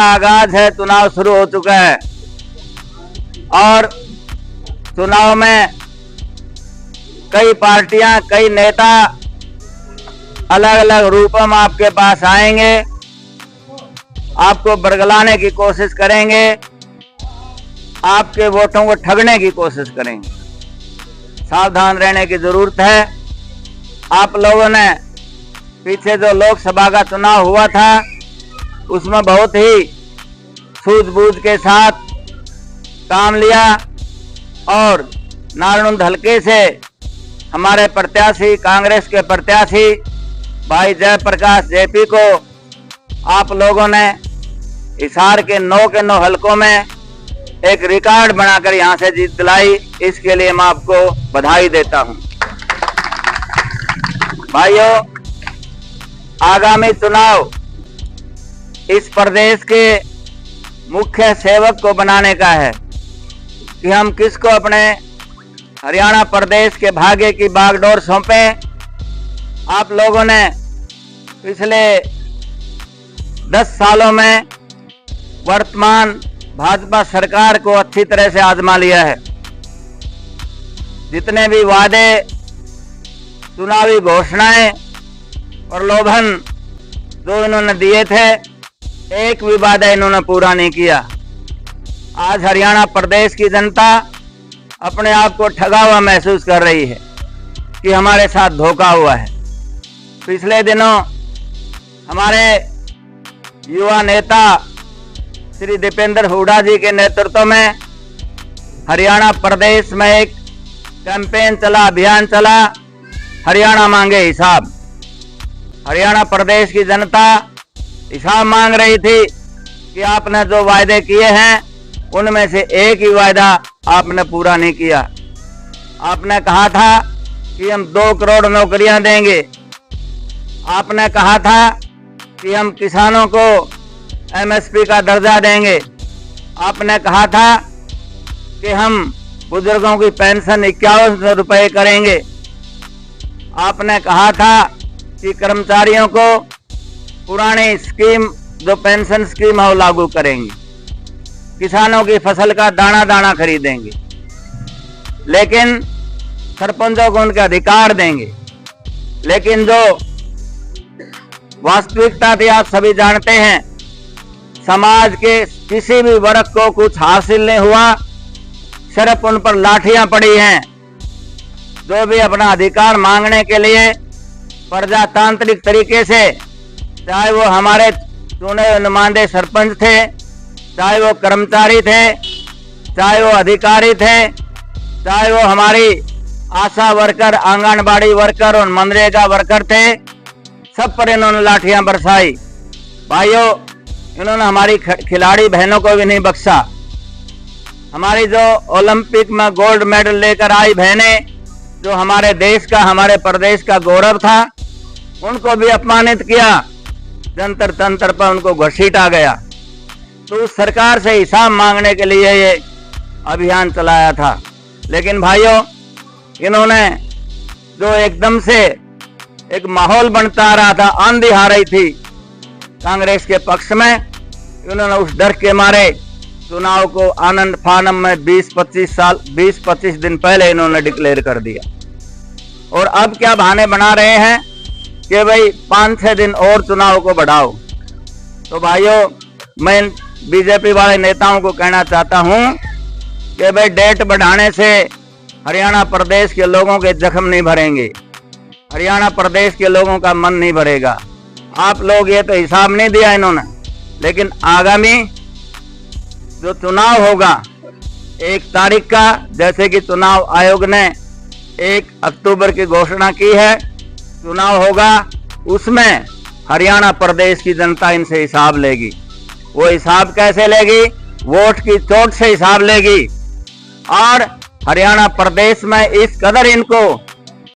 आगाज है, चुनाव शुरू हो चुका है और चुनाव में कई पार्टियां, कई नेता अलग अलग रूपों में आपके पास आएंगे, आपको बरगलाने की कोशिश करेंगे, आपके वोटों को ठगने की कोशिश करेंगे। सावधान रहने की जरूरत है। आप लोगों ने पीछे जो लोकसभा का चुनाव हुआ था उसमें बहुत ही सूझबूझ के साथ काम लिया और नारायण हल्के से हमारे प्रत्याशी, कांग्रेस के प्रत्याशी भाई जयप्रकाश जेपी को आप लोगों ने हिसार के 9 के 9 हलकों में एक रिकॉर्ड बनाकर यहां से जीत दिलाई। इसके लिए मैं आपको बधाई देता हूं। भाइयों, आगामी चुनाव इस प्रदेश के मुख्य सेवक को बनाने का है कि हम किसको अपने हरियाणा प्रदेश के भाग्य की बागडोर सौंपें। आप लोगों ने पिछले 10 सालों में वर्तमान भाजपा सरकार को अच्छी तरह से आजमा लिया है। जितने भी वादे, चुनावी घोषणाएं, प्रलोभन जो इन्होंने दिए थे, एक भी वादा इन्होंने पूरा नहीं किया। आज हरियाणा प्रदेश की जनता अपने आप को ठगा हुआ महसूस कर रही है कि हमारे साथ धोखा हुआ है। पिछले दिनों हमारे युवा नेता श्री दीपेंद्र हुड्डा जी के नेतृत्व में हरियाणा प्रदेश में एक कैंपेन चला, अभियान चला, हरियाणा मांगे हिसाब। हरियाणा प्रदेश की जनता हिसाब मांग रही थी कि आपने जो वायदे किए हैं उनमें से एक ही वायदा आपने पूरा नहीं किया। आपने कहा था कि हम 2 करोड़ नौकरियां देंगे। आपने कहा था कि हम किसानों को एमएसपी का दर्जा देंगे। आपने कहा था कि हम बुजुर्गों की पेंशन 5100 रुपये करेंगे। आपने कहा था कि कर्मचारियों को पुरानी स्कीम, जो पेंशन स्कीम है, वो लागू करेंगे। किसानों की फसल का दाना दाना खरीदेंगे, लेकिन सरपंचों को उनके अधिकार देंगे। लेकिन जो वास्तविकता थी आप सभी जानते हैं, समाज के किसी भी वर्ग को कुछ हासिल नहीं हुआ, सिर्फ उन पर लाठियां पड़ी हैं। जो भी अपना अधिकार मांगने के लिए प्रजातांत्रिक तरीके से, चाहे वो हमारे चुने हुए नुमाइंदे सरपंच थे, चाहे वो कर्मचारी थे, चाहे वो अधिकारी थे, चाहे वो हमारी आशा वर्कर, आंगनबाड़ी वर्कर और मनरेगा वर्कर थे, सब पर इन्होंने लाठियां बरसाई। भाइयों, इन्होंने हमारी खिलाड़ी बहनों को भी नहीं बख्शा। हमारी जो ओलंपिक में गोल्ड मेडल लेकर आई बहनें, जो हमारे देश का, हमारे प्रदेश का गौरव था, उनको भी अपमानित किया। जंतर तंत्र पर उनको घसीटा गया। तो उस सरकार से हिसाब मांगने के लिए ये अभियान चलाया था। लेकिन भाइयों, इन्होंने जो एकदम से एक माहौल बनता आ रहा था, आंधी आ रही थी कांग्रेस के पक्ष में, इन्होंने उस डर के मारे चुनाव को आनंद फानम में 20-25 दिन पहले इन्होंने डिक्लेयर कर दिया। और अब क्या बहाने बना रहे हैं कि भाई 5-6 दिन और चुनाव को बढ़ाओ। तो भाइयों, मैं बीजेपी वाले नेताओं को कहना चाहता हूं कि भाई डेट बढ़ाने से हरियाणा प्रदेश के लोगों के जख्म नहीं भरेंगे, हरियाणा प्रदेश के लोगों का मन नहीं भरेगा। आप लोग, ये तो हिसाब नहीं दिया इन्होंने, लेकिन आगामी जो चुनाव होगा 1 तारीख का, जैसे कि चुनाव आयोग ने 1 अक्टूबर की घोषणा की है, चुनाव होगा, उसमें हरियाणा प्रदेश की जनता इनसे हिसाब लेगी। वो हिसाब कैसे लेगी? वोट की चोट से हिसाब लेगी। और हरियाणा प्रदेश में इस कदर इनको